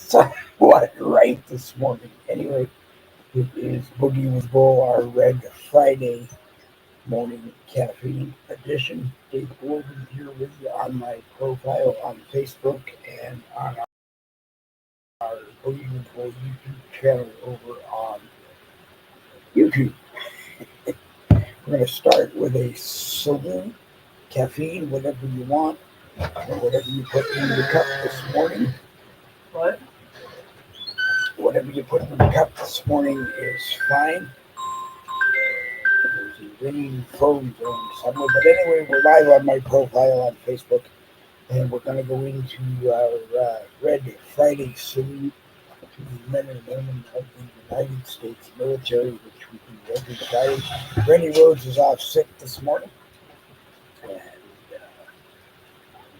So what right this morning. Anyway, it is Boogie with Bull, our Red Friday morning caffeine edition. Dave Gordon here with you on my profile on Facebook and on our Boogie with Bull YouTube channel over on YouTube. We're going to start with a salute, caffeine, whatever you want, or whatever you put in your cup this morning. What? Whatever you put in your cup this morning is fine. There's a ringing phone going somewhere. But anyway, we're live on my profile on Facebook, and we're going to go into our Red Friday salute to the men and women of the United States military, which we do every Friday. Randy Rhodes is off sick this morning, and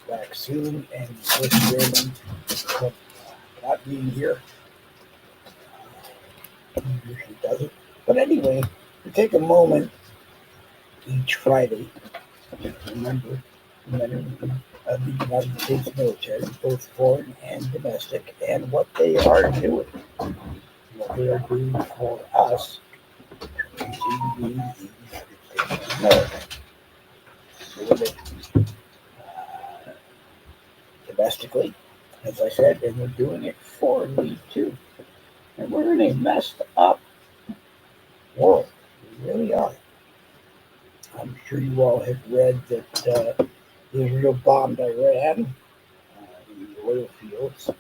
back soon, and with Randy not being here, he usually does it. But anyway, we take a moment each Friday to remember the men and women of the United States military, both foreign and domestic, and what they are doing, what they are doing for us to continue being the United States of America. Doing it domestically, as I said, and we're doing it foreignly too. And we're in a messed up world. We really are. I'm sure you all have read that Israel bombed Iran in the oil fields,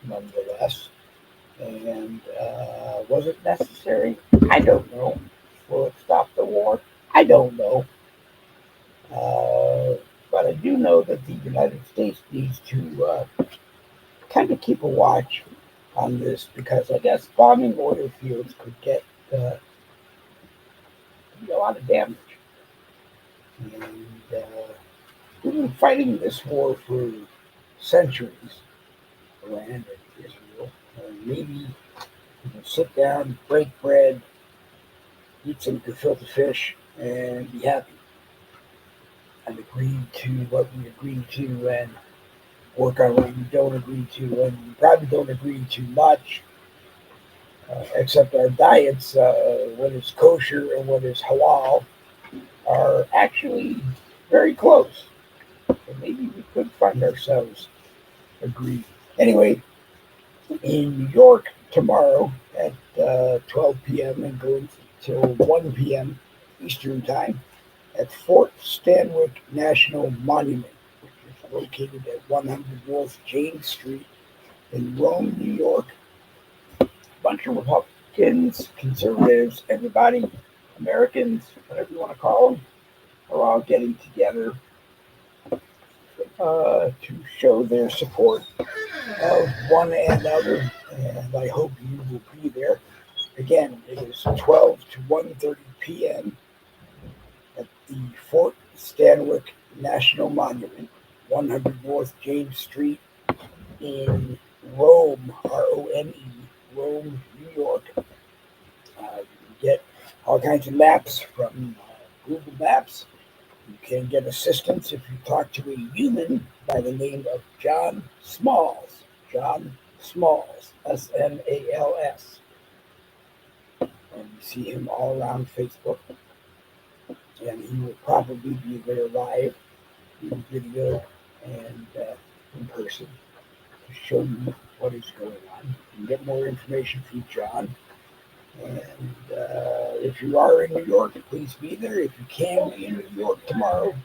nonetheless. And was it necessary? I don't know. Will it stop the war? I don't know. But I do know that the United States needs to kind of keep a watch on this because I guess bombing oil fields could get a lot of damage. And we've been fighting this war for centuries, Iran and Israel. Maybe we can sit down, break bread, eat some gefilte fish, and be happy. And agree to what we agree to and work on what we don't agree to. And we probably don't agree too much, except our diets, what is kosher and what is halal, are actually very close. So maybe we could find ourselves agreed. Anyway, in New York tomorrow at 12 p.m. and going till 1 p.m. Eastern Time at Fort Stanwyck National Monument, which is located at 100 North James Street in Rome, New York. A bunch of Republicans, conservatives, everybody, Americans, whatever you want to call them, are all getting together to show their support of one another, and I hope you will be there. Again, it is 12 to 1:30 p.m. at the Fort Stanwyck National Monument, 100 North James Street in Rome, R-O-M-E, Rome, New York. You can get all kinds of maps from Google Maps. You can get assistance if you talk to a human by the name of John Smalls. John Smalls, S-M-A-L-S. And you see him all around Facebook. And he will probably be there live in video and in person to show you what is going on. You can get more information from John. And if you are in New York, please be there. If you can be in New York tomorrow,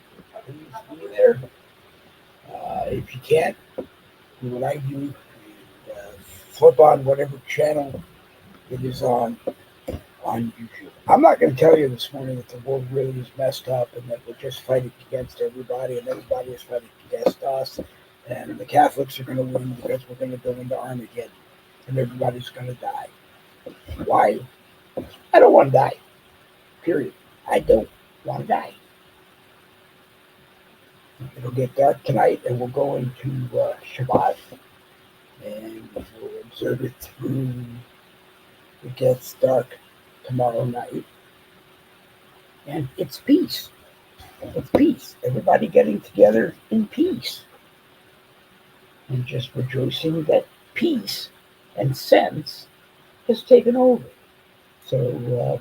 please be there. If you can't, do what I do and flip on whatever channel it is on YouTube. I'm not going to tell you this morning that the world really is messed up and that we're just fighting against everybody and everybody is fighting against us and the Catholics are going to win because we're going to go into Armageddon and everybody's going to die. Why? I don't want to die. Period. I don't want to die. It'll get dark tonight and we'll go into Shabbat and we'll observe it through it gets dark tomorrow night. And it's peace. It's peace. Everybody getting together in peace. And just rejoicing that peace and sense has taken over. So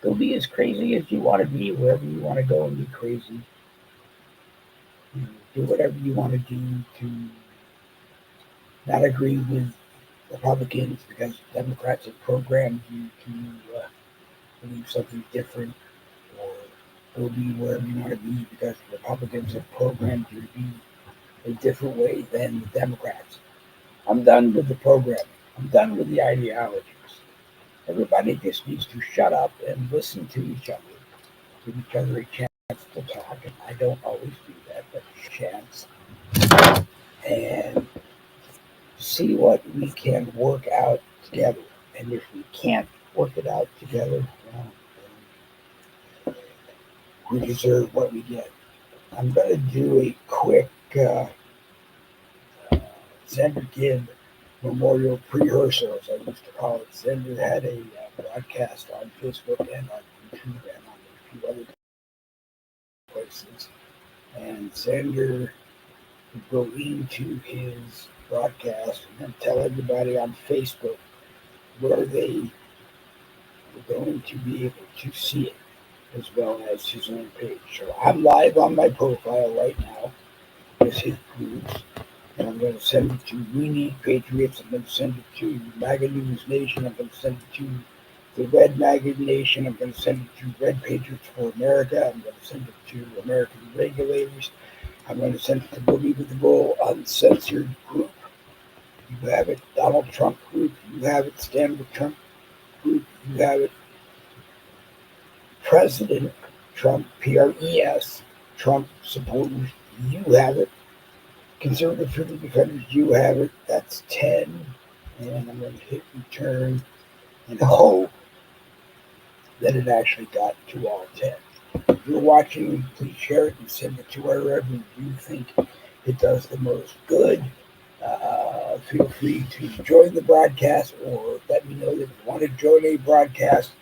go be as crazy as you want to be, wherever you want to go and be crazy. Do whatever you want to do to not agree with Republicans because Democrats have programmed you to believe something different, or go be wherever you want to be because Republicans have programmed you to be a different way than the Democrats. I'm done with the programming. I'm done with the ideologies. Everybody just needs to shut up and listen to each other, give each other a chance to talk. And I don't always do that, but a chance. And see what we can work out together. And if we can't work it out together, well, we deserve what we get. I'm going to do a quick Xander Gibb Memorial Rehearsal, as I used to call it. Xander had a broadcast on Facebook and on YouTube and on a few other places. And Xander would go into his broadcast and then tell everybody on Facebook where they were going to be able to see it, as well as his own page. So I'm live on my profile right now with his groups. And I'm going to send it to We Need Patriots. I'm going to send it to MAGA News Nation. I'm going to send it to the Red MAGA Nation. I'm going to send it to Red Patriots for America. I'm going to send it to American Regulators. I'm going to send it to Boogie with the Bull Uncensored Group. You have it. Donald Trump Group. You have it. Stand with Trump Group. You have it. President Trump, PRES, Trump supporters. You have it. Conservative Freedom Defenders, you have it. That's 10. And I'm going to hit return and hope that it actually got to all 10. If you're watching, please share it and send it to wherever you think it does the most good. Feel free to join the broadcast or let me know that you want to join a broadcast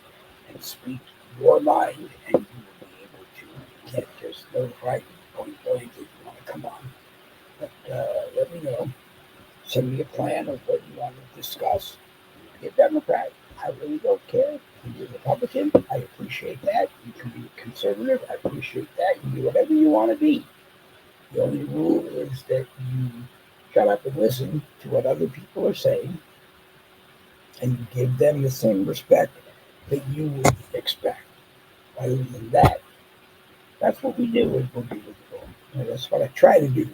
and speak your mind, and you will be able to. You can't just notify me point blank if you want to come on. But let me know. Send me a plan of what you want to discuss. You can be a Democrat. I really don't care. You can be a Republican. I appreciate that. You can be a conservative. I appreciate that. You can be whatever you want to be. The only rule is that you shut up and listen to what other people are saying, and you give them the same respect that you would expect. Other than that, that's what we do with Boogie with the Bull. And that's what I try to do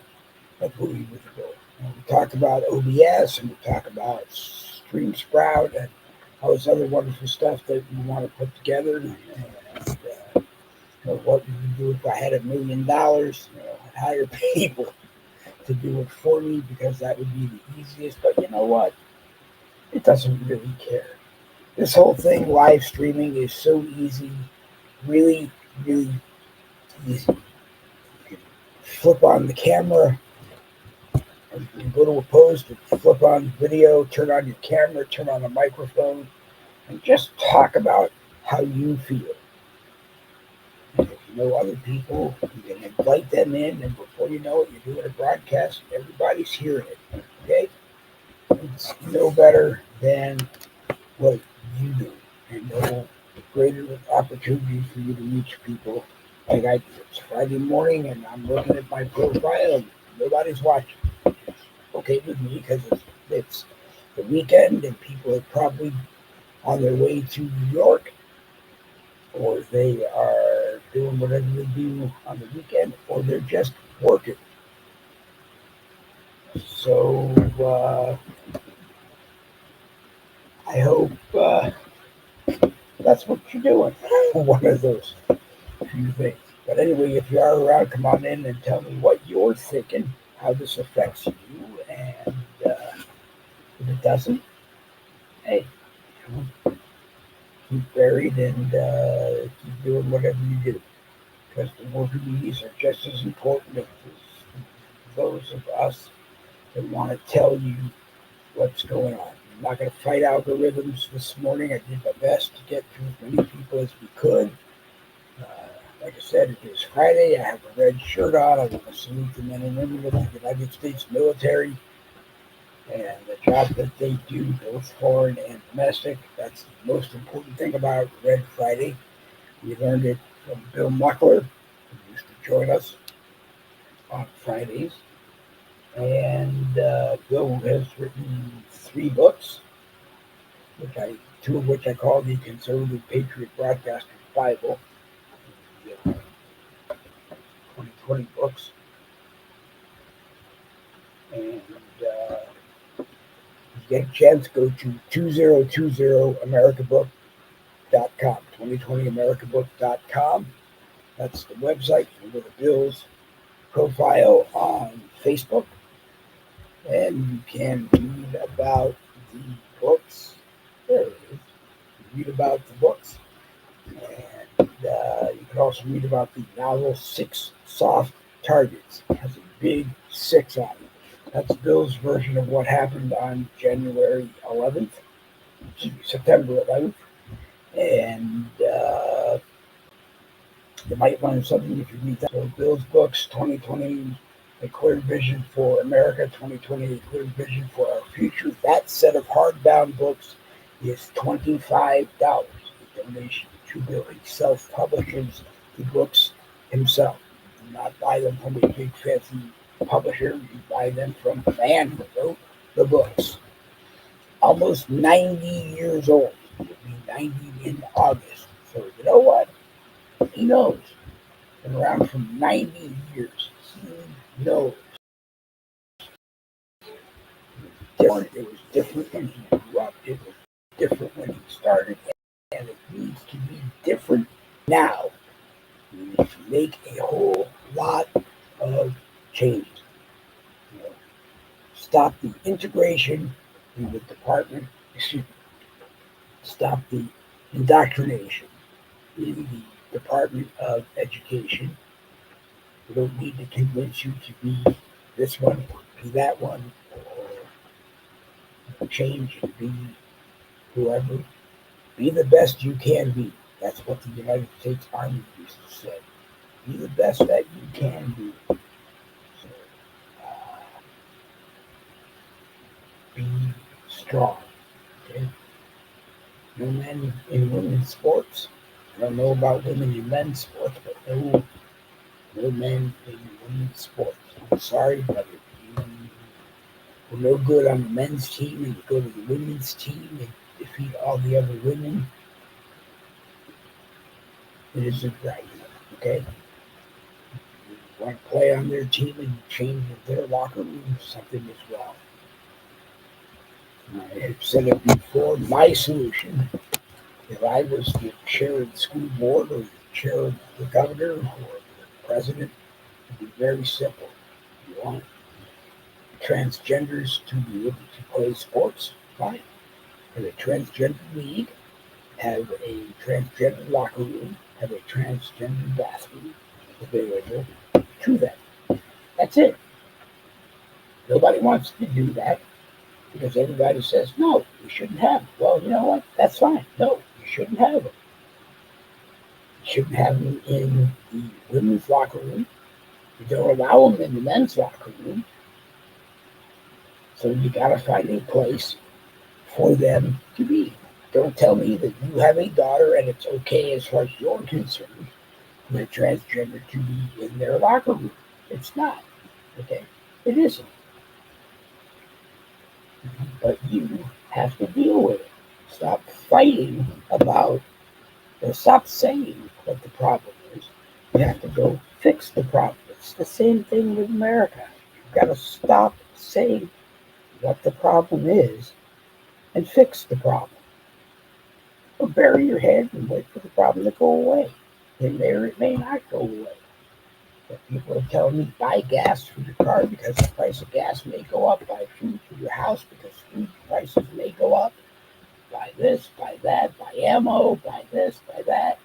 at Boogie with the Bull. We talk about OBS and we talk about Stream Sprout and all this other wonderful stuff that we want to put together. And what we would do if I had $1 million, I'd hire people to do it for me because that would be the easiest. But you know what? It doesn't really care. This whole thing, live streaming, is so easy. Really, really easy. You can flip on the camera, you go to a post, flip on video, turn on your camera, turn on the microphone, and just talk about how you feel. And if you know other people, you can invite them in, and before you know it, you're doing a broadcast, and everybody's hearing it. Okay? It's no better than what you do, and no greater opportunity for you to reach people like I do. It's Friday morning, and I'm looking at my profile, and nobody's watching. Okay with me because it's the weekend and people are probably on their way to New York, or they are doing whatever they do on the weekend, or they're just working. So I hope that's what you're doing. One of those few things. But anyway, if you are around, come on in and tell me what you're thinking, how this affects you, and if it doesn't, hey, keep buried and keep doing whatever you do. Because the worker bees are just as important as those of us that want to tell you what's going on. I'm not going to fight algorithms this morning. I did my best to get to as many people as we could. Like I said, it is Friday. I have a red shirt on. I want to salute the men and women of the United States military. And the job that they do, both foreign and domestic, that's the most important thing about Red Friday. We learned it from Bill Muckler, who used to join us on Fridays. And Bill has written 3 books, which I two of which I call the Conservative Patriot Broadcaster Bible, the 2020 books. And if you get a chance, go to 2020americabook.com, 2020americabook.com. That's the website. You can go to Bill's profile on Facebook, and you can read about the books. There it is. Read about the books. And you can also read about the novel Six Soft Targets. It has a big 6 on it. That's Bill's version of what happened on September 11th. And you might learn something if you read that. So Bill's books, 2020, A Clear Vision for America, 2020, A Clear Vision for Our Future. That set of hardbound books is $25. A donation to Bill. He self-publishes the books himself. You do not buy them from a big fancy publisher. You buy them from the man who wrote the books. Almost 90 years old. He'll be 90 in August. So you know what? He knows. Been around for 90 years. He knows. It was different when he grew up. It was different when he started. And it needs to be different now. We need to make a whole lot of changes. You know, stop the integration in the department. Stop the indoctrination in the Department of Education. We don't need to convince you to be this one or be that one or change and be whoever. Be the best you can be. That's what the United States Army used to say. Be the best that you can be. So, be strong. Okay? No men in women's sports. I don't know about women in men's sports, but no men in women's sports. I'm sorry, but if you were no good on the men's team and you go to the women's team and defeat all the other women, it isn't right. Okay? You want to play on their team and you change their locker room, something is wrong. I have said it before, my solution, if I was the chair of the school board or the chair of the governor or the president, it would be very simple. You want transgenders to be able to play sports? Fine. Have a transgender league, have a transgender locker room, have a transgender bathroom available to them. That's it. Nobody wants to do that because everybody says, no, we shouldn't have it. Well, you know what? That's fine. No, you shouldn't have it. You shouldn't have them in the women's locker room. You don't allow them in the men's locker room. So you got to find a place for them to be. Don't tell me that you have a daughter and it's okay as far as you're concerned for a transgender to be in their locker room. It's not. Okay? It isn't. But you have to deal with it. Stop fighting about, or stop saying what the problem is. You have to go fix the problem. It's the same thing with America. You've got to stop saying what the problem is and fix the problem. Or bury your head and wait for the problem to go away. It may or it may not go away. But people are telling me buy gas for your car because the price of gas may go up. Buy food for your house because food prices may go up. Buy this, buy that, buy ammo, buy this, buy that.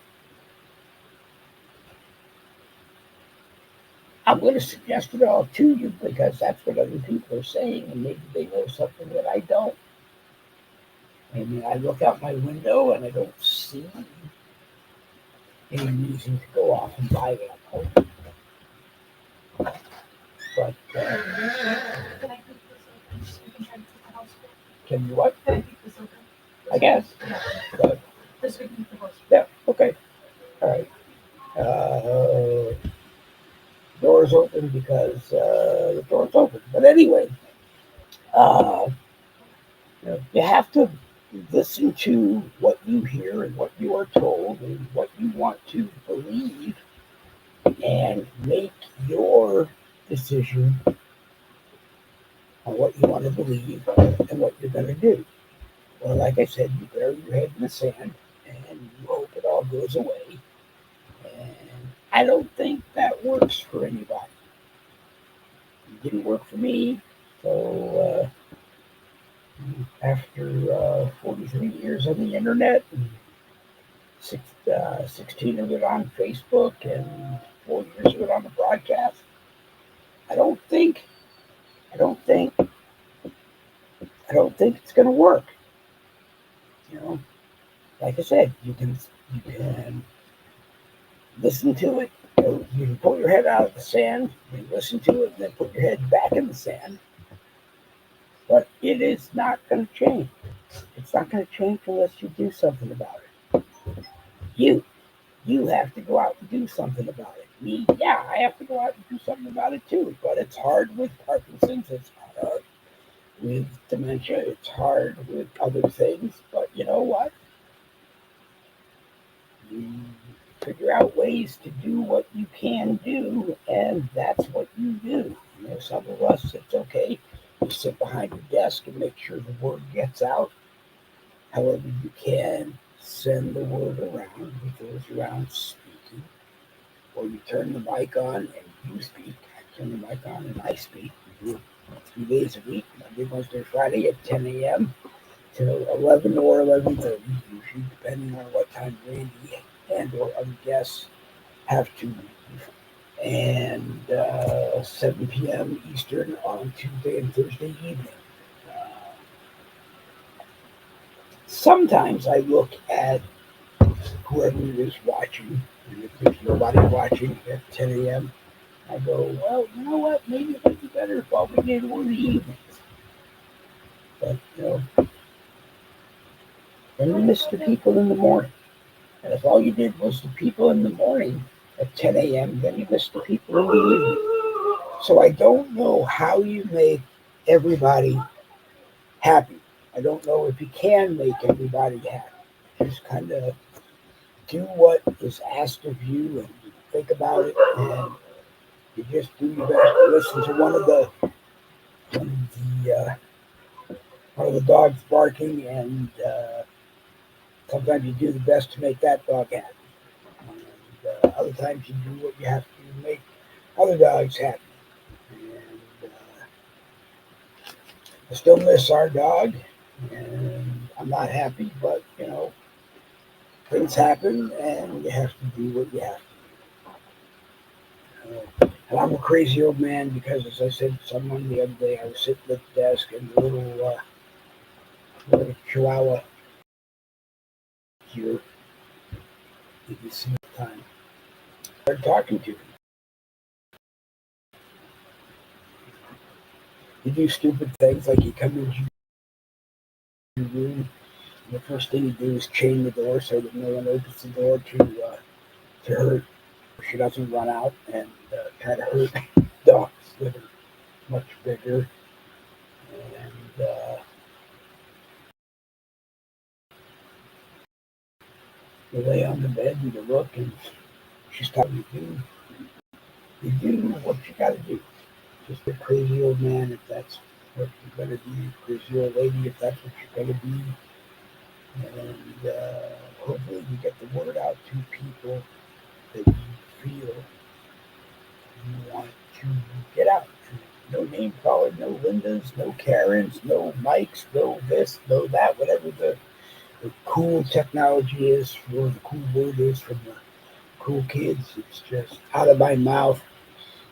I'm going to suggest it all to you because that's what other people are saying, and maybe they know something that I don't. Maybe I look out my window and I don't see any reason to go off and buy ammo. But Can you what? Can I keep this open? I guess. Yeah. But, Just we can keep the horse. yeah, okay. All right. Door's open because the door's open. But anyway, uh, you have to listen to what you hear and what you are told and what you want to believe and make your decision on what you want to believe and what you're going to do. Well, like I said, you bury your head in the sand and you hope it all goes away. And I don't think that works for anybody. It didn't work for me. So after 43 years on the internet, and 16 of it on Facebook, and 4 years of it on the broadcast, I don't think, I don't think, I don't think it's going to work. You know, like I said, you can listen to it. You can pull your head out of the sand, you listen to it, and then put your head back in the sand. But it is not going to change. It's not going to change unless you do something about it. You have to go out and do something about it. Me, yeah, I have to go out and do something about it too. But it's hard with Parkinson's. It's hard with dementia. It's hard with other things. But you know what? You figure out ways to do what you can do, and that's what you do. Some of us, it's okay. You sit behind your desk and make sure the word gets out. However, you can send the word around with those around speaking, or you turn the mic on and you speak. I turn the mic on and I speak. We do it 3 days a week, Monday, Wednesday, Friday at 10 a.m. till 11 or 11:30, usually depending on what time Randy and or other guests have to leave. And 7 p.m. Eastern on Tuesday and Thursday evening. Uh, Sometimes I look at whoever is watching, and if there's nobody watching at 10 a.m., I go, well, you know what? Maybe it might be better if all we did were the evenings. But, then we miss the people in the morning. And if all you did was the people in the morning at 10 a.m., then you miss the people in the evening. So I don't know how you make everybody happy. I don't know if you can make everybody happy. Just kind of do what is asked of you and you think about it and you just do your best to listen to one of the dogs barking, and sometimes you do the best to make that dog happy. And other times you do what you have to make other dogs happy. And I still miss our dog, and I'm not happy, but things happen, and you have to do what you have to. And I'm a crazy old man because, as I said to someone the other day, I was sitting at the desk, and the little Chihuahua here, you can see the time, started talking to me. You do stupid things like you come into your room, and the first thing you do is chain the door so that no one opens the door to hurt. She doesn't run out and try to hurt dogs that are much bigger. And you lay on the bed and you look, and she's telling you do what you got to do. Just a crazy old man if that's what you're going to be, crazy old lady if that's what you're going to be. And hopefully you get the word out to people that you feel you want to get out. No name calling, no Lindas, no Karens, no Mikes, no this, no that, whatever the cool technology is, or the cool word is from the cool kids. It's just out of my mouth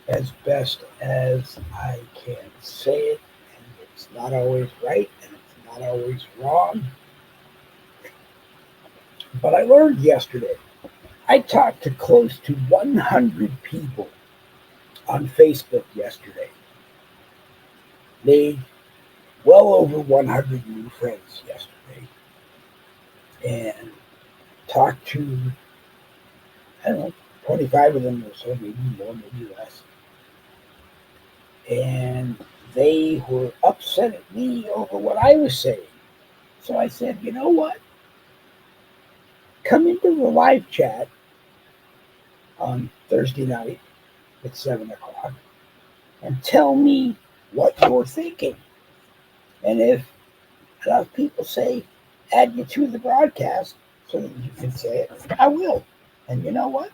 as best as I can say it. And it's not always right, and it's not always wrong. But I learned yesterday. I talked to close to 100 people on Facebook yesterday. Made well over 100 new friends yesterday and talked to, I don't know, 25 of them or so, maybe more, maybe less. And they were upset at me over what I was saying. So I said, you know what? Come into the live chat on Thursday night at 7 o'clock and tell me what you're thinking. And if enough people say, add you to the broadcast so that you can say it, I will. And you know what?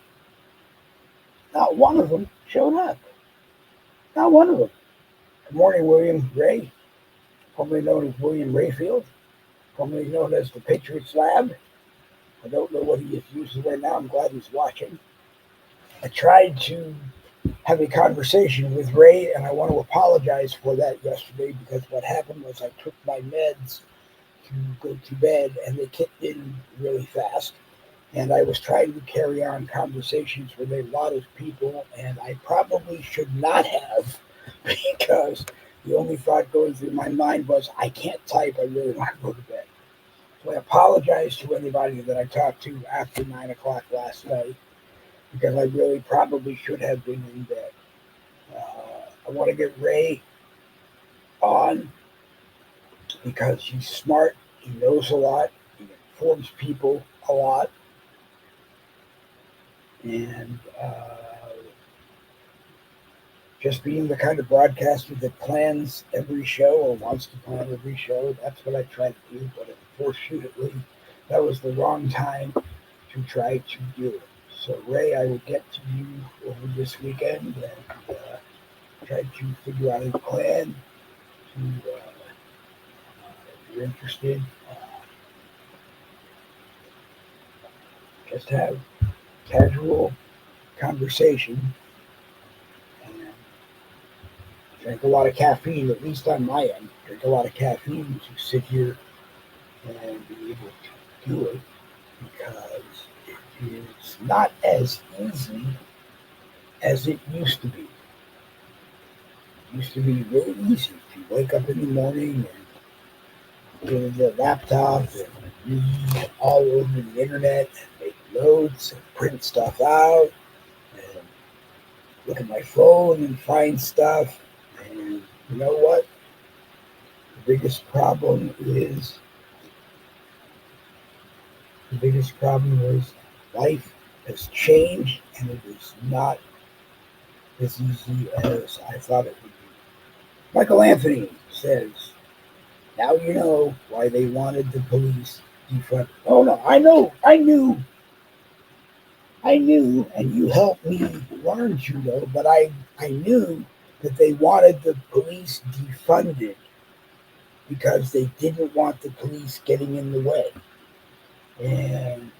Not one of them showed up. Not one of them. Good morning, William Ray, formerly known as William Rayfield, formerly known as the Patriots Lab. I don't know what he is using right now. I'm glad he's watching. I tried to have a conversation with Ray, and I want to apologize for that yesterday because what happened was I took my meds to go to bed, and they kicked in really fast. And I was trying to carry on conversations with a lot of people, and I probably should not have because the only thought going through my mind was, I can't type, I really want to go to bed. So I apologize to anybody that I talked to after 9 o'clock last night because I really probably should have been in bed. I want to get Ray on because he's smart, he knows a lot, he informs people a lot, and just being the kind of broadcaster that plans every show or wants to plan every show, that's what I try to do. But unfortunately, that was the wrong time to try to do it. So, Ray, I will get to you over this weekend and try to figure out a plan to, if you're interested, just have casual conversation and drink a lot of caffeine, at least on my end. Drink a lot of caffeine to sit here and be able to do it because it is not as easy as it used to be. It used to be really easy to wake up in the morning and go to the laptop and read all over the internet and make notes and print stuff out and look at my phone and find stuff. And you know what? The biggest problem is life has changed and it is not as easy as I thought it would be. Michael Anthony says, now you know why they wanted the police defunded. Oh no, I knew, and you helped me learn to know, but I knew that they wanted the police defunded because they didn't want the police getting in the way. And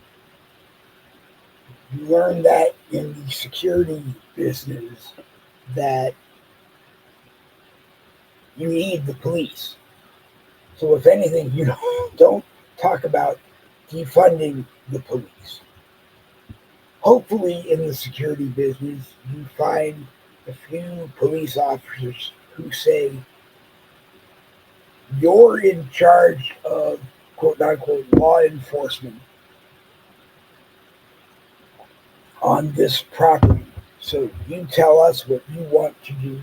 you learn that in the security business that you need the police. So if anything, you don't talk about defunding the police. Hopefully in the security business, you find a few police officers who say, you're in charge of quote unquote law enforcement on this property. So you tell us what you want to do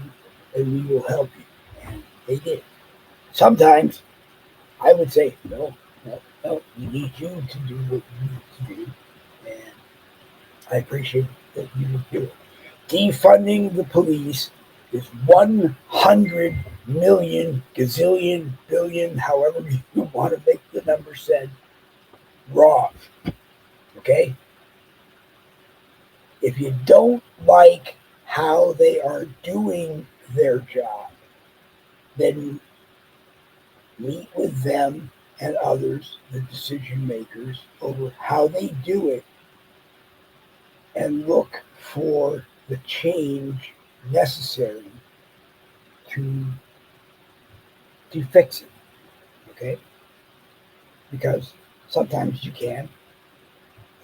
and we will help you. And they did. Sometimes I would say, no, we need you to do what you need to do. And I appreciate that you would do it. Defunding the police is 100 million, gazillion, billion, however you want to make the number said, wrong. Okay? If you don't like how they are doing their job, then meet with them and others, the decision makers, over how they do it and look for the change necessary to fix it. Okay? Because sometimes you can,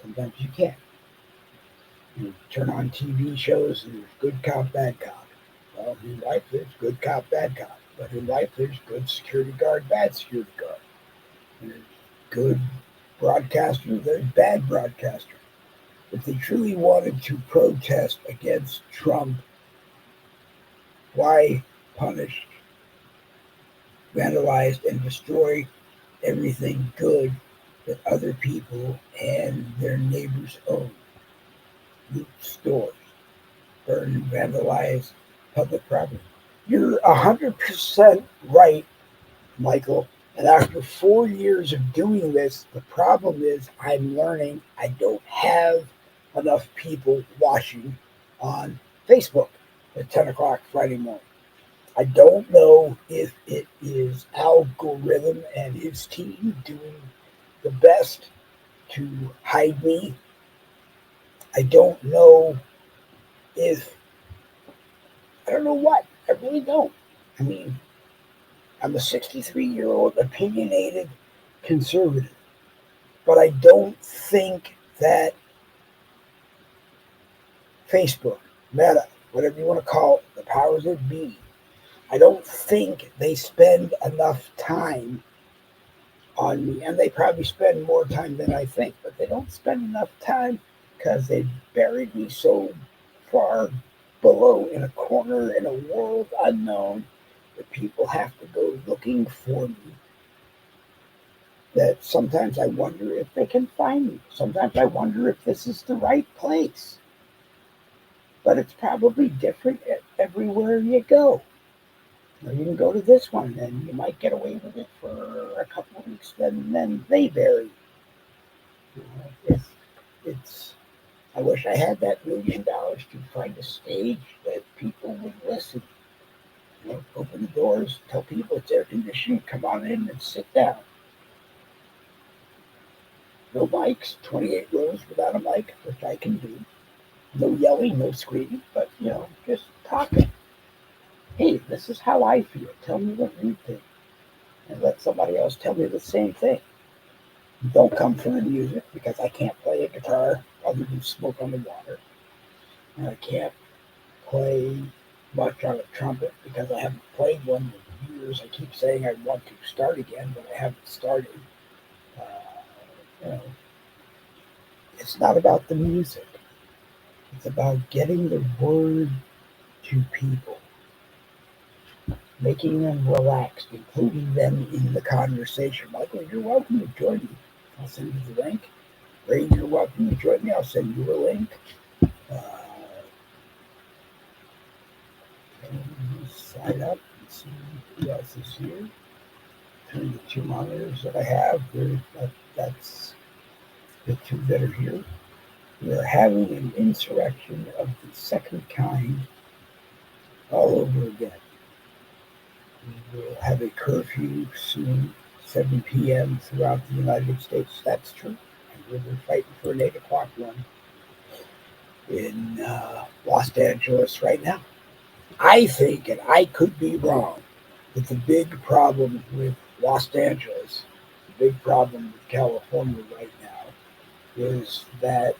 sometimes you can't. You turn on TV shows and there's good cop, bad cop. Well, in life, there's good cop, bad cop. But in life, there's good security guard, bad security guard. There's good broadcaster, there's bad broadcaster. If they truly wanted to protest against Trump, why punish, vandalize, and destroy everything good that other people and their neighbors own? Loot stores, burn and vandalize public property. You're 100% right, Michael. And after 4 years of doing this, the problem is I'm learning I don't have enough people watching on Facebook at 10 o'clock Friday morning. I don't know if it is algorithm and his team doing the best to hide me. I don't know if, I don't know what. I really don't. I mean, I'm a 63-year-old opinionated conservative. But I don't think that Facebook, Meta, whatever you want to call it, the powers that be, I don't think they spend enough time on me. And they probably spend more time than I think, but they don't spend enough time because they buried me so far below in a corner in a world unknown that people have to go looking for me, that sometimes I wonder if they can find me. Sometimes I wonder if this is the right place. But it's probably different everywhere you go. You can go to this one and you might get away with it for a couple of weeks, then they vary. It's I wish I had that $1 million to find a stage that people would listen. Open the doors, tell people it's air conditioning, come on in and sit down. No mics, 28 rows without a mic, which I can do. No yelling, no screaming, but just talking. Hey, this is how I feel. Tell me what you think. And let somebody else tell me the same thing. Don't come for the music because I can't play a guitar other than Smoke on the Water. And I can't play much on a trumpet because I haven't played one in years. I keep saying I want to start again, but I haven't started. Uh, you know, it's not about the music. It's about getting the word to people, making them relaxed, including them in the conversation. Michael, you're welcome to join me. I'll send you the link. Ray, you're welcome to join me. I'll send you a link. Uh, Sign up and see who else is here. Turn the two monitors that I have. That's the two that are here. We are having an insurrection of the second kind all over again. We will have a curfew soon, 7 p.m. throughout the United States. That's true. And we're fighting for an 8 o'clock one in Los Angeles right now. I think, and I could be wrong, that the big problem with Los Angeles, the big problem with California right now, is that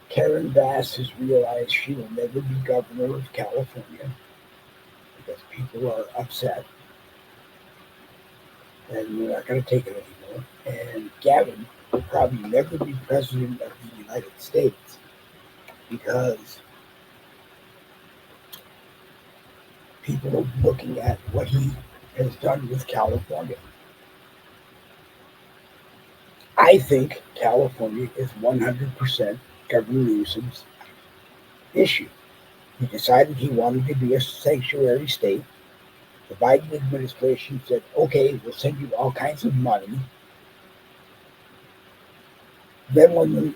Karen Bass has realized she will never be governor of California because people are upset and we're not going to take it anymore. And Gavin will probably never be president of the United States because people are looking at what he has done with California. I think California is 100% Governor Newsom's issue. He decided he wanted to be a sanctuary state. The Biden administration said, okay, we'll send you all kinds of money. Then when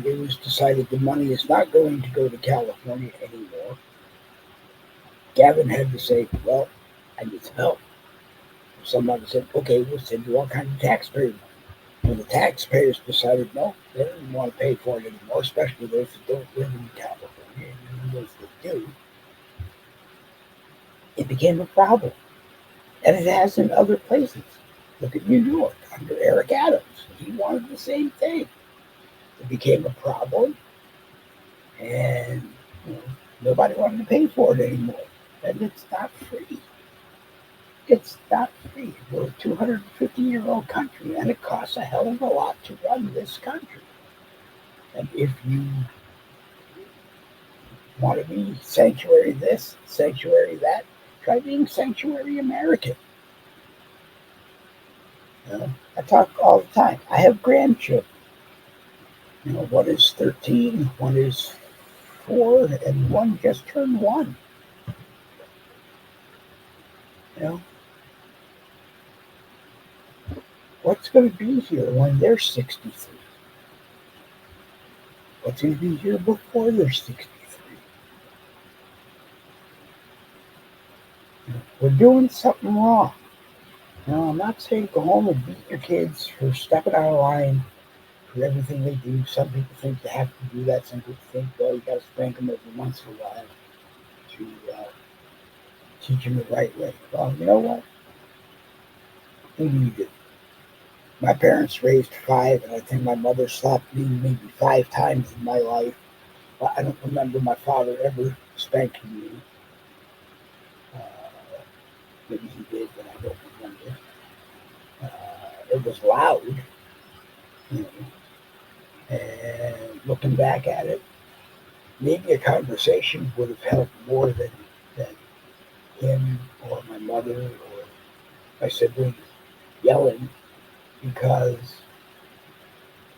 it was decided the money is not going to go to California anymore, Gavin had to say, well, I need some help. Somebody said, okay, we'll send you all kinds of taxpayer money. When the taxpayers decided no, they didn't want to pay for it anymore, especially those that don't live in California and those that do, it became a problem. And it has in other places. Look at New York under Eric Adams. He wanted the same thing. It became a problem, and nobody wanted to pay for it anymore. And it's not free. It's not free. We're a 250-year-old country, and it costs a hell of a lot to run this country. And if you want to be sanctuary this, sanctuary that, try being sanctuary American. I talk all the time. I have grandchildren. One is 13, one is 4, and one just turned 1. You know, what's going to be here when they're 63? What's going to be here before they're 63? We're doing something wrong. I'm not saying go home and beat your kids for stepping out of line for everything they do. Some people think they have to do that. Some people think, well, you got to spank them every once in a while to teach them the right way. Well, you know what? Maybe you do. My parents raised 5, and I think my mother slapped me maybe 5 times in my life. But I don't remember my father ever spanking me. Uh, Maybe he did, but I don't remember. It was loud, you know, and looking back at it, maybe a conversation would have helped more than him or my mother or my siblings yelling, because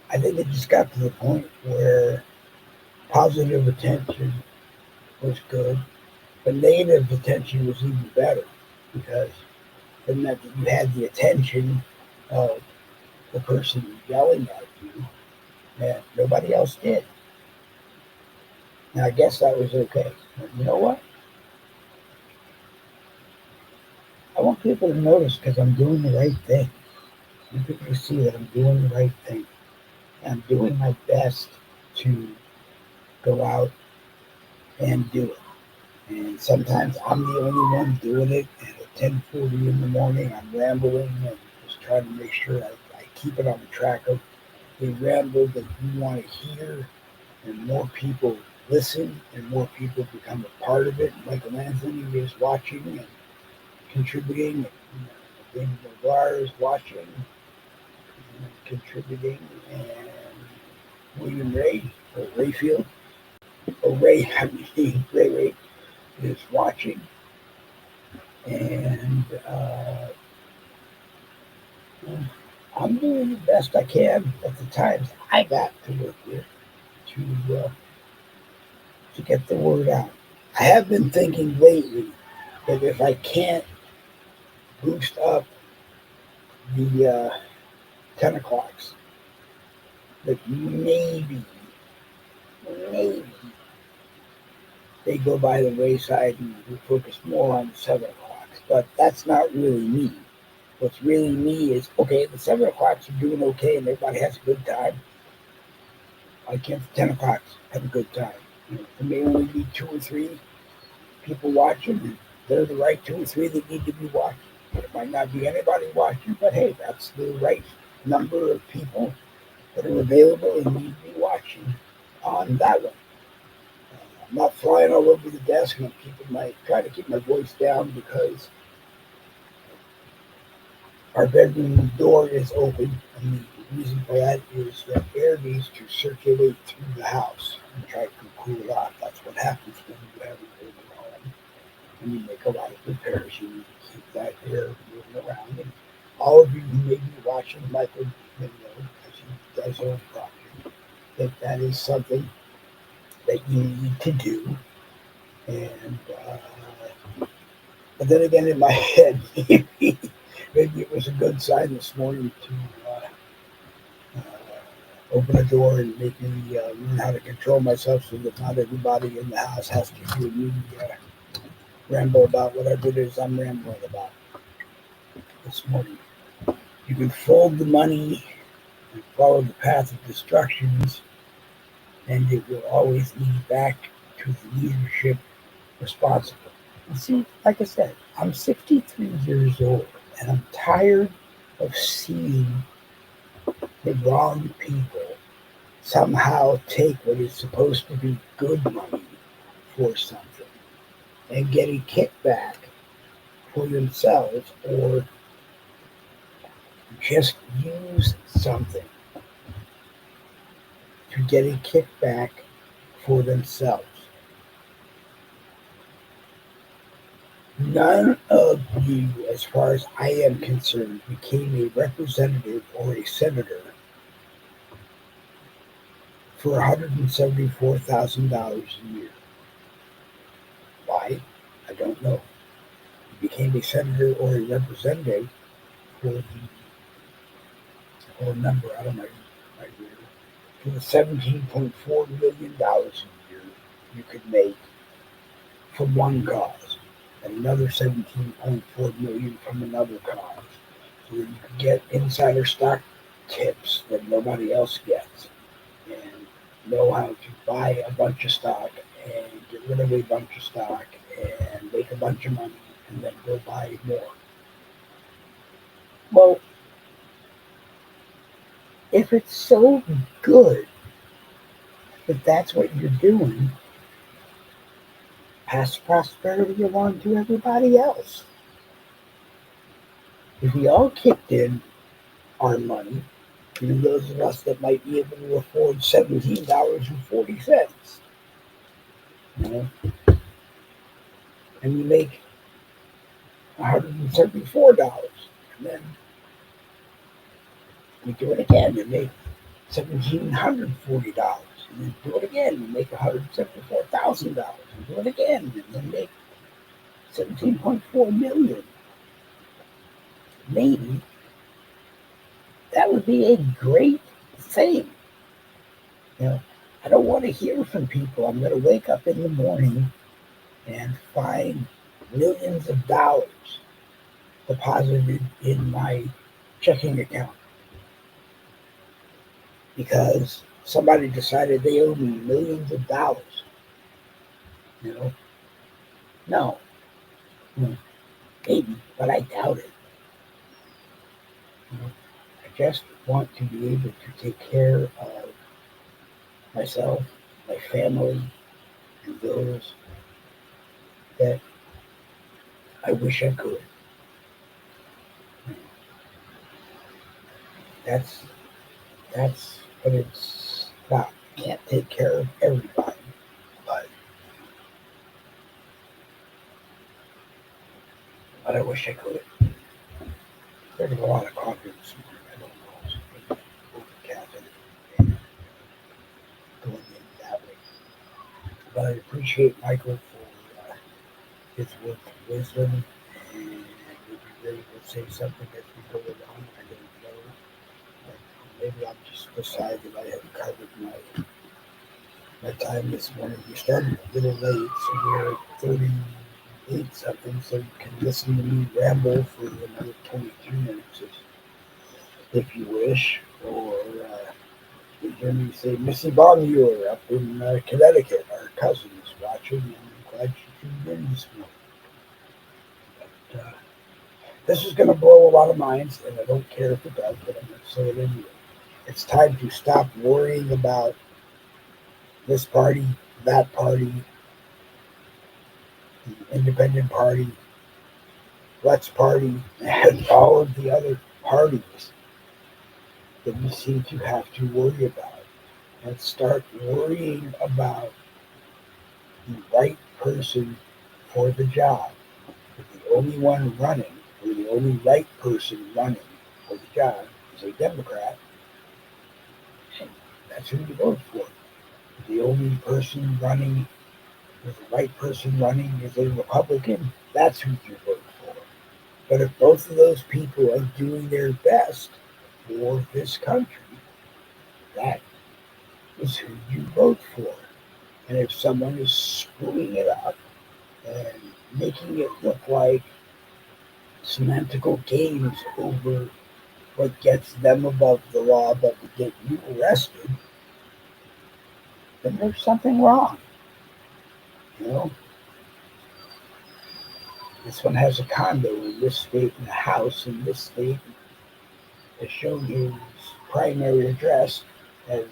I think it just got to the point where positive attention was good, but negative attention was even better, because it meant that you had the attention of the person yelling at you, and nobody else did. And I guess that was okay. But you know what? I want people to notice because I'm doing the right thing. I want people to see that I'm doing the right thing. And I'm doing my best to go out and do it. And sometimes I'm the only one doing it. And at 10:40 in the morning, I'm rambling and just trying to make sure I keep it on the track of a ramble that you want to hear, and more people listen and more people become a part of it. Michael Anthony is watching and contributing. David McGuire is watching and contributing. And William Ray, or Rayfield, or Ray, I mean, Ray is watching. And I'm doing the best I can at the times I got to work with to get the word out. I have been thinking lately that if I can't boost up the 10 o'clocks, that maybe they go by the wayside and we focus more on the 7 o'clocks. But that's not really me. What's really me is, okay, the 7 o'clocks are doing okay and everybody has a good time. Why can't the 10 o'clocks have a good time? There may only be 2 or 3 people watching, and they're the right 2 or 3 that need to be watching. There might not be anybody watching, but hey, that's the right number of people that are available and need to be watching on that one. I'm not flying all over the desk, and I'm trying to keep my voice down because our bedroom door is open, and the reason for that is that air needs to circulate through the house and try to cool it off. That's what happens when you have an open home. When you make a lot of repairs, you need to keep that air moving around. And all of you who may be watching Michael video, because he does own property, that is something that you need to do. And but then again, in my head, maybe it was a good sign this morning to open a door and make me learn how to control myself so that not everybody in the house has to hear me ramble about whatever it is I'm rambling about this morning. You can fold the money and follow the path of destructions, and it will always lead back to the leadership responsible. And see, like I said, I'm 63 years old, and I'm tired of seeing the wrong people somehow take what is supposed to be good money for something. and get a kickback for themselves, or just use something to get a kickback for themselves. None of you, as far as I am concerned, became a representative or a senator for $174,000 a year. Why? I don't know. You became a senator or a representative for the whole number out of my year for the $17.4 million a year you could make from one cause, and another 17.4 million from another cause, so that you could get insider stock tips that nobody else gets, and know how to buy a bunch of stock and get rid of a bunch of stock and make a bunch of money and then go buy more. Well, if it's so good that that's what you're doing, pass prosperity along to everybody else. If we all kicked in our money, even those of us that might be able to afford $17.40, you know, and you make $174, and then you do it again, you make $1,740, and then do it again, you make $174,000, and do it again, and then make 17.4 million. Maybe that would be a great thing. You know, I don't want to hear from people. I'm going to wake up in the morning and find millions of dollars deposited in my checking account because somebody decided they owe me millions of dollars. You know, no, no, maybe, but I doubt it. You know, I just want to be able to take care of myself, my family, and those that I wish I could. That's that's what it's about. Can't take care of everybody, but I wish I could. There's a lot of coffee this morning. I don't know. So maybe over caffeine and going in that way. But I appreciate Michael for his words of wisdom, and maybe Ray will say something as we go along. I don't know. But maybe I'll just decide that I have covered my time this morning. We started a little late, so we're at 38 something, so you can listen to me ramble for another 22 minutes if you wish, or you hear me say Missy Bonjour up in Connecticut. Our cousin is watching, and I'm glad she tuned in this morning. But, this is going to blow a lot of minds, and I don't care if it does, but I'm going to say it anyway. It's time to stop worrying about this party, that party, the independent party, Let's Party, and all of the other parties that we seem to have to worry about, and start worrying about the right person for the job. If the only one running, or the only right person running for the job is a Democrat, that's who you vote for. If the only person running, or the right person running is a Republican, that's who you vote for. But if both of those people are doing their best for this country, that is who you vote for. And if someone is screwing it up and making it look like semantical games over what gets them above the law but would get you arrested, then there's something wrong. You know, this one has a condo in this state and a house in this state, has shown his primary address as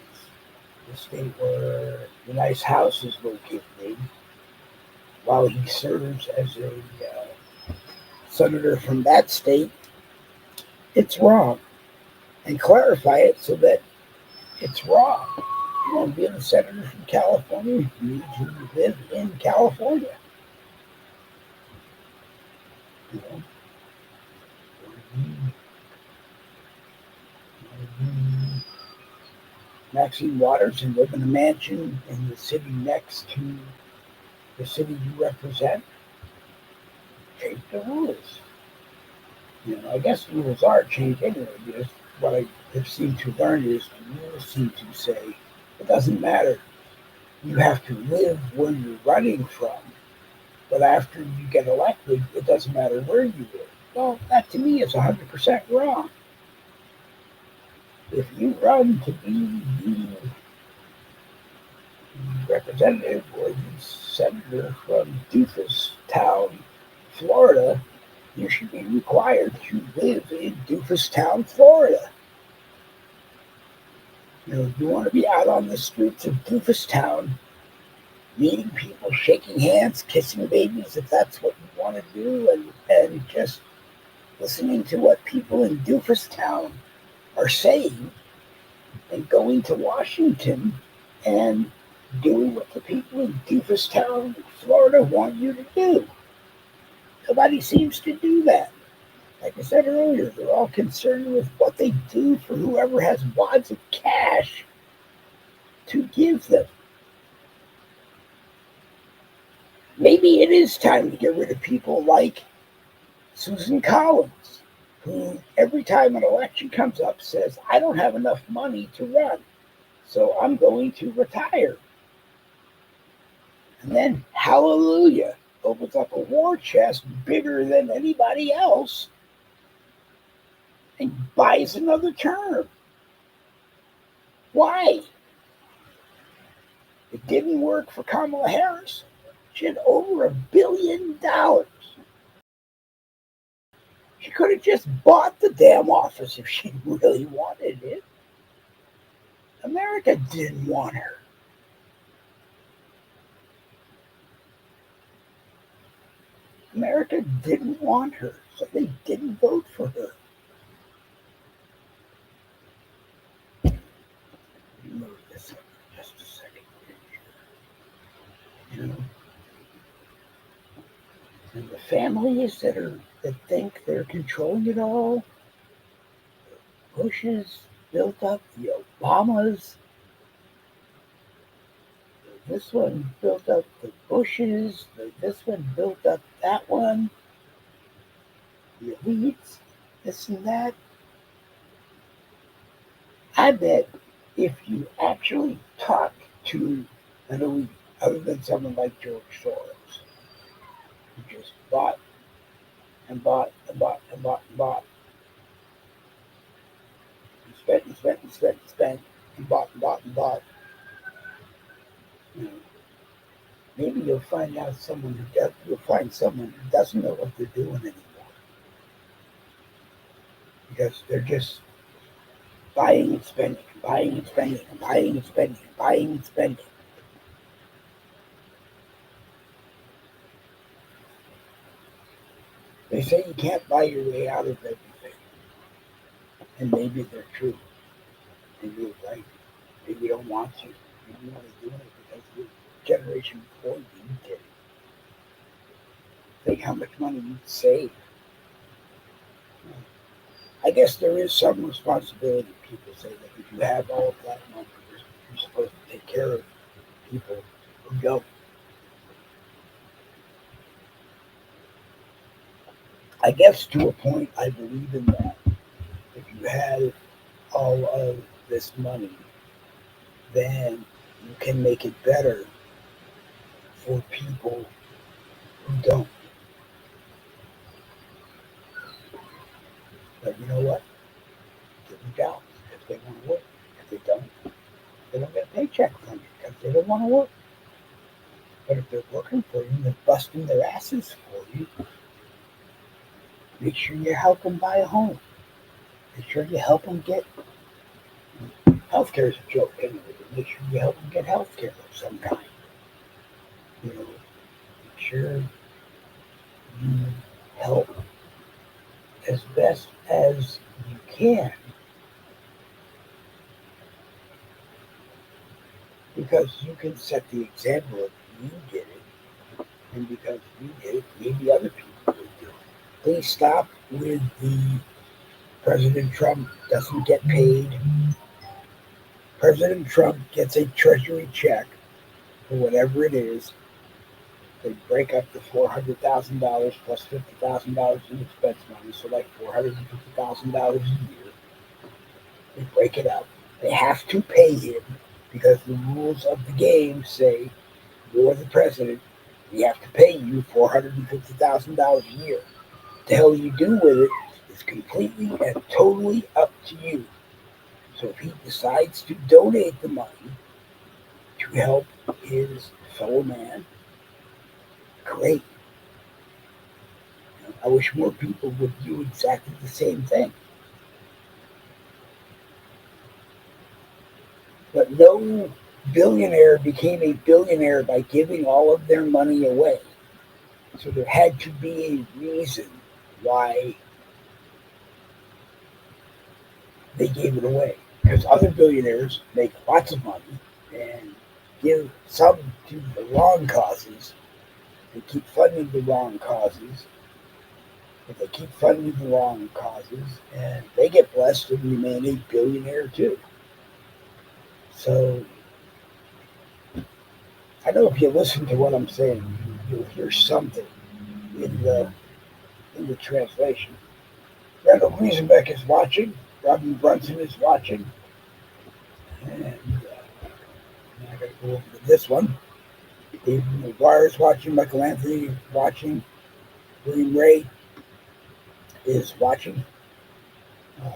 the state where the nice house is located in. while he serves as a senator from that state, it's wrong. And clarify it so that it's wrong. You want to be a senator from California, you need to live in California. You know, Maxine Waters and live in a mansion in the city next to the city you represent. Change the rules. I guess the rules are changed anyway, because what I have seemed to learn is the rules seem to say it doesn't matter. You have to live where you're running from, but after you get elected, it doesn't matter where you live. Well, that to me is 100% wrong. If you run to be the representative or the senator from Doofus Town, Florida, you should be required to live in Doofus Town, Florida. You want to be out on the streets of Doofus Town, meeting people, shaking hands, kissing babies, if that's what you want to do, and just listening to what people in Doofus Town are saying, and going to Washington and doing what the people in Doofus Town, Florida want you to do. Nobody seems to do that. Like I said earlier, they're all concerned with what they do for whoever has wads of cash to give them. Maybe it is time to get rid of people like Susan Collins, who every time an election comes up says, I don't have enough money to run, so I'm going to retire. And then, hallelujah, opens up a war chest bigger than anybody else and buys another term. Why? It didn't work for Kamala Harris. She had over $1 billion. She could have just bought the damn office if she really wanted it. America didn't want her. America didn't want her, so they didn't vote for her. Let me move this up for just a second. And the families that think they're controlling it all, the Bushes built up the Obamas. This one built up the Bushes. This one built up that one. The elites, this and that. I bet if you actually talk to an elite, other than someone like George Soros, who just bought and bought and bought and bought and bought, and spent and spent and spent and spent, and bought and bought and bought, maybe you'll find someone who doesn't know what they're doing anymore, because they're just buying and spending, buying and spending, buying and spending, buying and spending. They say you can't buy your way out of everything. And maybe they're true. Maybe you're right. Maybe you don't want to. Maybe you want to do it because the generation before you did it. Think how much money you'd save. I guess there is some responsibility. People say that if you have all of that money, you're supposed to take care of people who don't. I guess to a point, I believe in that. If you had all of this money, then you can make it better for people who don't. But you know what? Give them jobs if they want to work. If they don't get a paycheck from you because they don't want to work. But if they're working for you and they're busting their asses for you, make sure you help them buy a home. Make sure you help them get healthcare is a joke anyway, but make sure you help them get healthcare of some kind. Make sure you help as best as you can, because you can set the example if you did it, and because you did it, maybe other people will do it. Please stop with the President Trump doesn't get paid. President Trump gets a treasury check for whatever it is. They break up the $400,000 plus $50,000 in expense money, so like $450,000 a year. They break it up. They have to pay him because the rules of the game say you're the president. We have to pay you $450,000 a year. What the hell you do with it is completely and totally up to you. So if he decides to donate the money to help his fellow man, great. I wish more people would do exactly the same thing. But no billionaire became a billionaire by giving all of their money away. So there had to be a reason why they gave it away. Because other billionaires make lots of money and give some to the wrong causes. They keep funding the wrong causes. But they keep funding the wrong causes, and they get blessed and remain a billionaire too. So I know if you listen to what I'm saying, you'll hear something in the translation. Randall Gleasenbeck is watching. Robin Brunson is watching. And I got to go over to this one. David McGuire is watching. Michael Anthony is watching. William Ray is watching. Uh,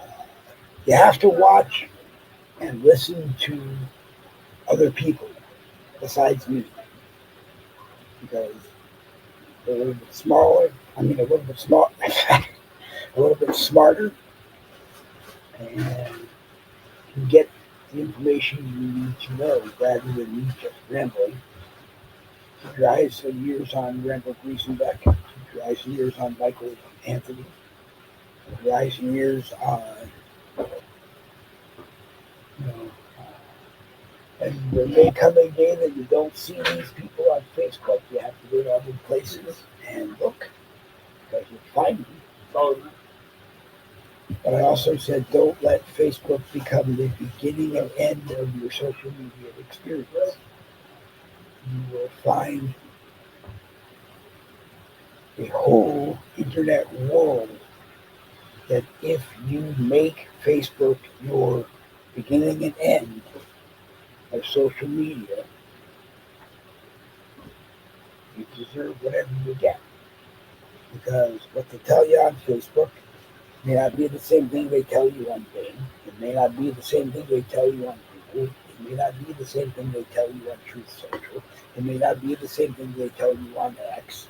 you have to watch and listen to other people besides me, because they're a little bit smaller. I mean, a little bit small, a little bit smarter, and can get the information you need to know rather than me just rambling. Keep your eyes and ears on Randall Gleasenbeck. Keep your eyes and ears on Michael Anthony. Keep your eyes and ears on, you know, and there may come a day that you don't see these people on Facebook. You have to go to other places and look, because you'll find them. But I also said don't let Facebook become the beginning and end of your social media experience. You will find a whole internet world that if you make Facebook your beginning and end of social media, you deserve whatever you get. Because what they tell you on Facebook may not be the same thing they tell you on Bing. It may not be the same thing they tell you on Google. It may not be the same thing they tell you on Truth Social. It may not be the same thing they tell you on X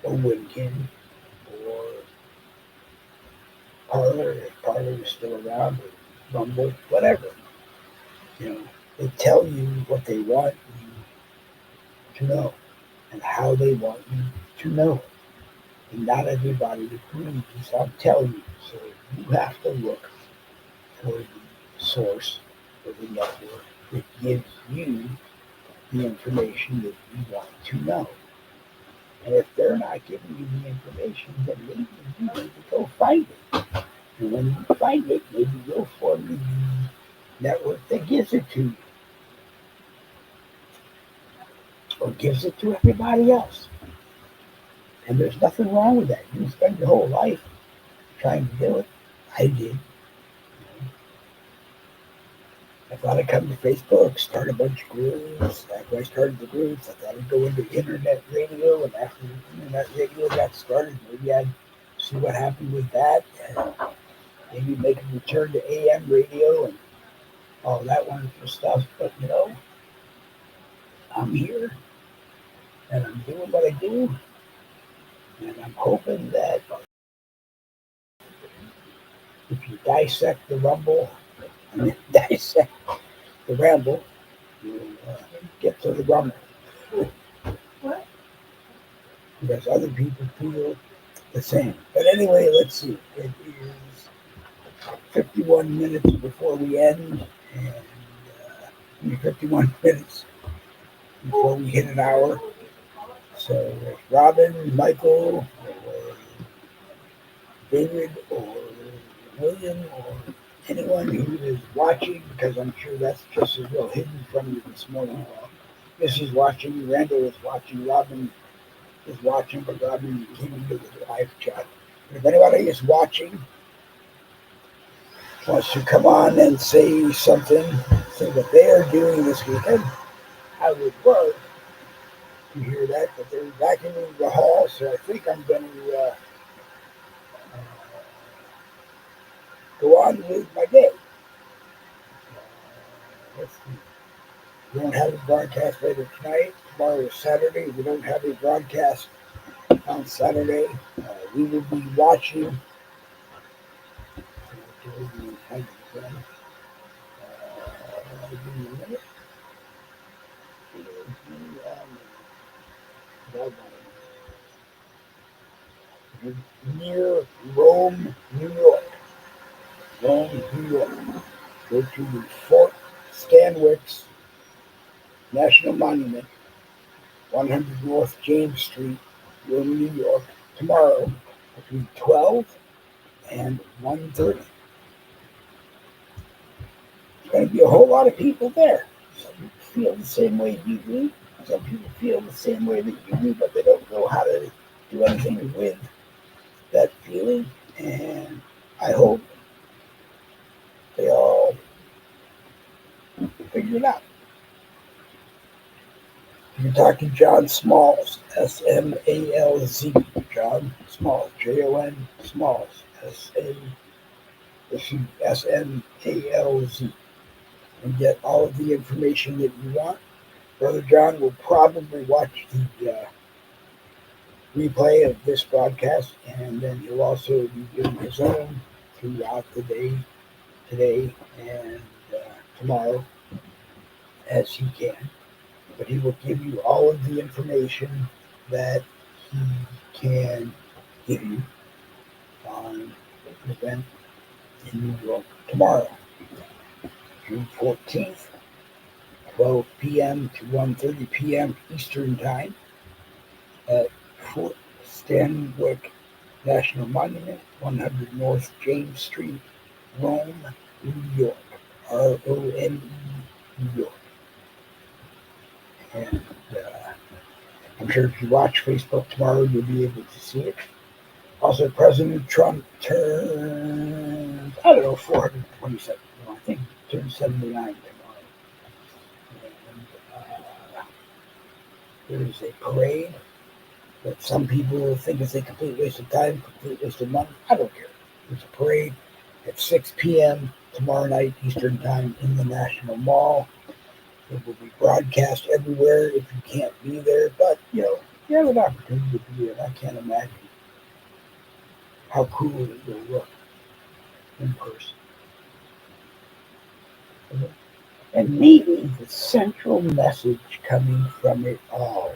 or Winkin or Parler, if Parler is still around, or Rumble, whatever. You know, they tell you what they want you to know and how they want you to know it. And not everybody agrees, I'm telling you. So you have to look for the source or the network that gives you the information that you want to know. And if they're not giving you the information, then maybe you need to go find it. And when you find it, maybe you'll form the network that gives it to you or gives it to everybody else. And there's nothing wrong with that. You can spend your whole life trying to do it. I did. I thought I'd come to Facebook, start a bunch of groups. After I started the groups, I thought I'd go into internet radio. And after the internet radio got started, maybe I'd see what happened with that. And maybe make a return to AM radio and all that wonderful stuff. But, I'm here and I'm doing what I do. And I'm hoping that if you dissect the rumble, dissect the ramble, you get to the rumble. What? because other people feel the same. But anyway, let's see. It is 51 minutes before we end, and 51 minutes before we hit an hour. So if Robin, Michael, or David, or William, or anyone who is watching, because I'm sure that's just as well hidden from you this morning. This is watching, Randall is watching, Robin is watching, but Robin came into the live chat. If anybody is watching, wants to come on and say something, say what they are doing this weekend, I would love to hear that. But they're back into the hall, so I think I'm going to go on with my day. Let's see. We don't have a broadcast later tonight. Tomorrow is Saturday. We don't have a broadcast on Saturday. We will be watching. Give me a minute. Near Rome, New York. Rome, New York. Go to Fort Stanwix National Monument, 100 North James Street, Rome, New York, tomorrow between 12 and 1:30. There's going to be a whole lot of people there. Some people feel the same way you do. Some people feel the same way that you do, but they don't know how to do anything with that feeling. And I hope they all figure it out. You're talking John Smalls, Smalz, John Smalls, Jon Smalls, Smalz, and get all of the information that you want. Brother John will probably watch the replay of this broadcast, and then he'll also be doing his own throughout the day, today and tomorrow, as he can. But he will give you all of the information that he can give you on the event in New York tomorrow, June 14th, 12 p.m. to 1:30 p.m. Eastern Time at Fort Stanwix National Monument, 100 North James Street, Rome, New York, Rome, New York. And I'm sure if you watch Facebook tomorrow, you'll be able to see it. Also, President Trump turns, 427. I think he turns 79 tomorrow. And there is a parade that some people think is a complete waste of time, complete waste of money. I don't care. There's a parade at 6 p.m. tomorrow night Eastern Time in the National Mall. It will be broadcast everywhere if you can't be there. But, you have an opportunity to be there. I can't imagine how cool it will look in person. And maybe the central message coming from it all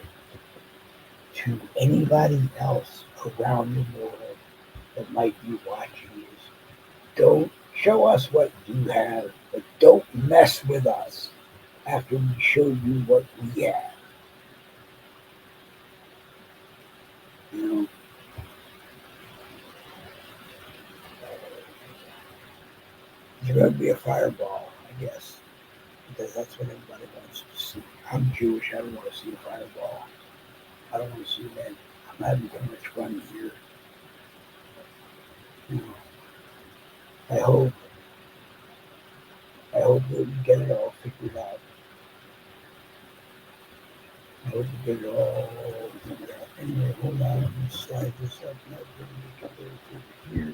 to anybody else around the world that might be watching is don't show us what you have, but don't mess with us after we show you what we have. It's going to be a fireball, I guess, because that's what everybody wants to see. I'm Jewish. I don't want to see a fireball. I don't want to see that. I'm having too much fun here. I hope that we get it all figured out. I hope we get it all figured out. Anyway, hold on. Let me slide this up. Now we're going to over here.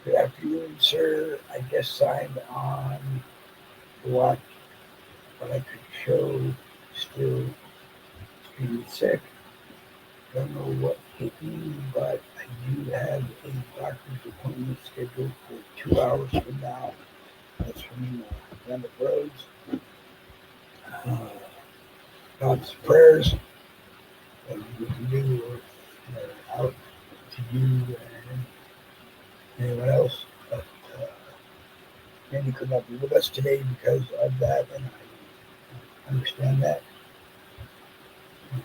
Good afternoon, sir. I just signed on to watch, but I could show still feeling sick. Don't know what hit me, but I do have a doctor's appointment scheduled for 2 hours from now. That's from Randall Rhodes. God's prayers that we can do out to you and anyone else. But Randy could not be with us today because of that, and I understand that. You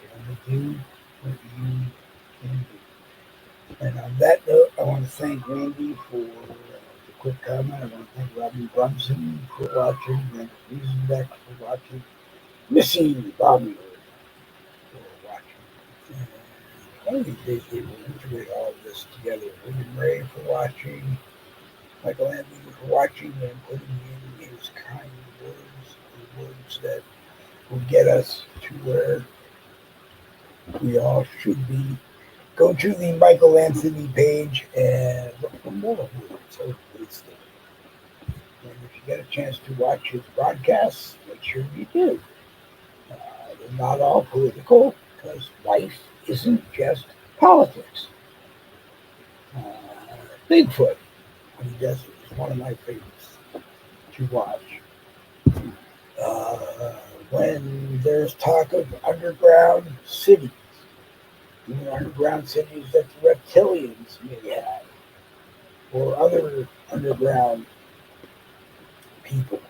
can only do what you can do. And on that note, I want to thank Randy for the quick comment. I want to thank Robin Brunson for watching, and Riesenbeck for watching, Missy Bobby for watching. And one of these days we will integrate all of this together. William Ray for watching, Michael Anthony for watching, and putting in his kind words, the words that will get us to where we all should be. Go to the Michael Anthony page and look for more words of wisdom. And if you get a chance to watch his broadcasts, make sure you do. They're not all political because life isn't just politics. Uh, Bigfoot, when he does it, is one of my favorites to watch. When there's talk of underground cities, even underground cities that the reptilians may have, or other underground people.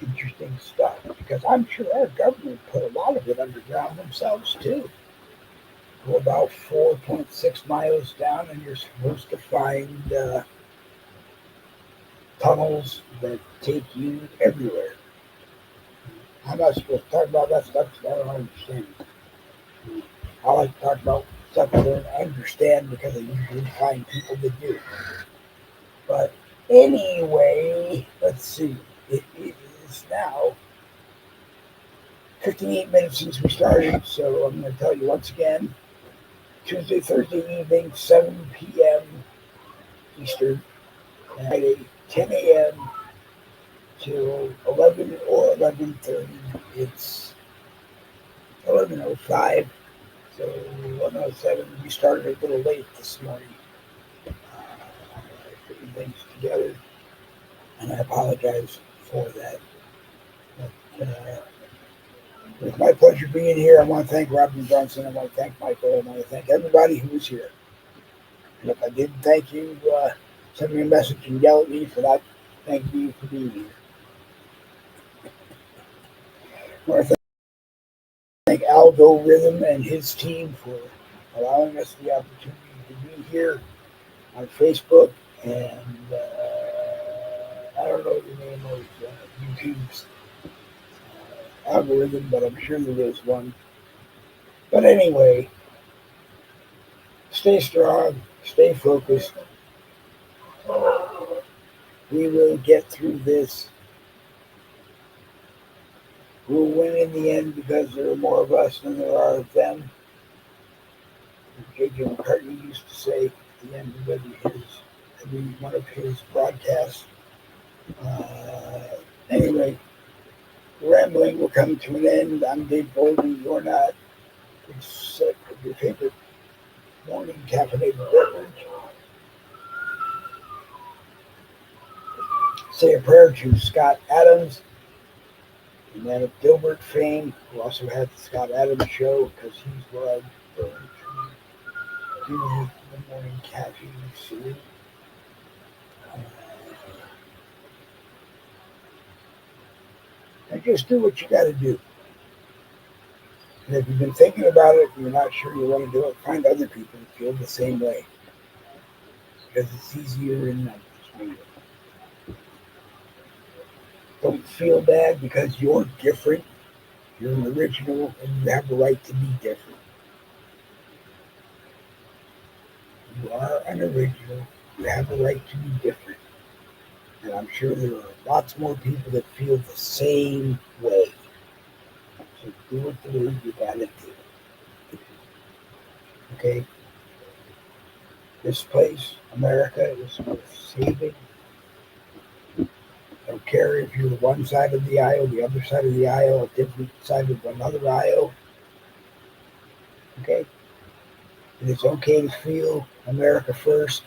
Interesting stuff, because I'm sure our government put a lot of it underground themselves too. Go about 4.6 miles down, and you're supposed to find tunnels that take you everywhere. I'm not supposed to talk about that stuff because I don't understand it. I like to talk about stuff I don't understand because I usually find people that do. But anyway, let's see. It is now 58 minutes since we started, so I'm going to tell you once again, Tuesday, Thursday evening, 7 p.m. Eastern, and Friday, 10 a.m. till 11 or 11:30. It's 11:05, so 11:07. We started a little late this morning, putting things together, and I apologize for that. But, it was my pleasure being here. I want to thank Robin Johnson. I want to thank Michael. I want to thank everybody who was here. And if I didn't thank you, send me a message and yell at me for that. Thank you for being here. I want to thank Aldo Rhythm and his team for allowing us the opportunity to be here on Facebook. And I don't know the name of YouTube's algorithm, but I'm sure there is one. But anyway, stay strong, stay focused. We will get through this. We'll win in the end because there are more of us than there are of them. J.J. McCartney used to say at the end of every one of his broadcasts. Anyway, rambling will come to an end. I'm Dave Bolden. You're not. It's your favorite morning caffeinated beverage. Say a prayer to Scott Adams, the man of Dilbert fame, who also had the Scott Adams show, because he's what I'm going to do the morning caffeine salute. And just do what you got to do. And if you've been thinking about it and you're not sure you want to do it, find other people who feel the same way. Because it's easier in numbers. Don't feel bad because you're different. You're an original and you have the right to be different. You are an original. You have the right to be different. And I'm sure there are lots more people that feel the same way. So do what the way you gotta do. Okay? This place, America, is worth saving. I don't care if you're one side of the aisle, the other side of the aisle, a different side of another aisle. Okay? And it's okay to feel America first.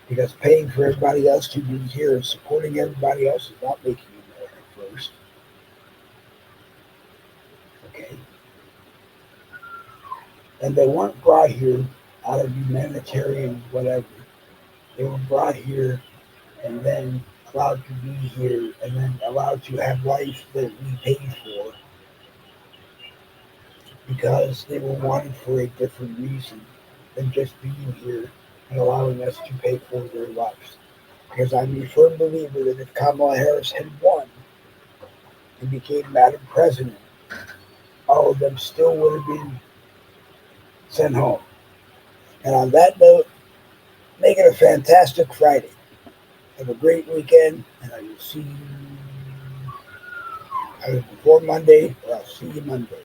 Because paying for everybody else to be here and supporting everybody else is not making America first. And they weren't brought here out of humanitarian whatever. They were brought here and then allowed to be here and then allowed to have life that we paid for because they were wanted for a different reason than just being here and allowing us to pay for their lives. Because I'm a firm believer that if Kamala Harris had won and became Madam President, all of them still would have been sent home. And on that note, make it a fantastic Friday. Have a great weekend, and I will see you either before Monday or I'll see you Monday.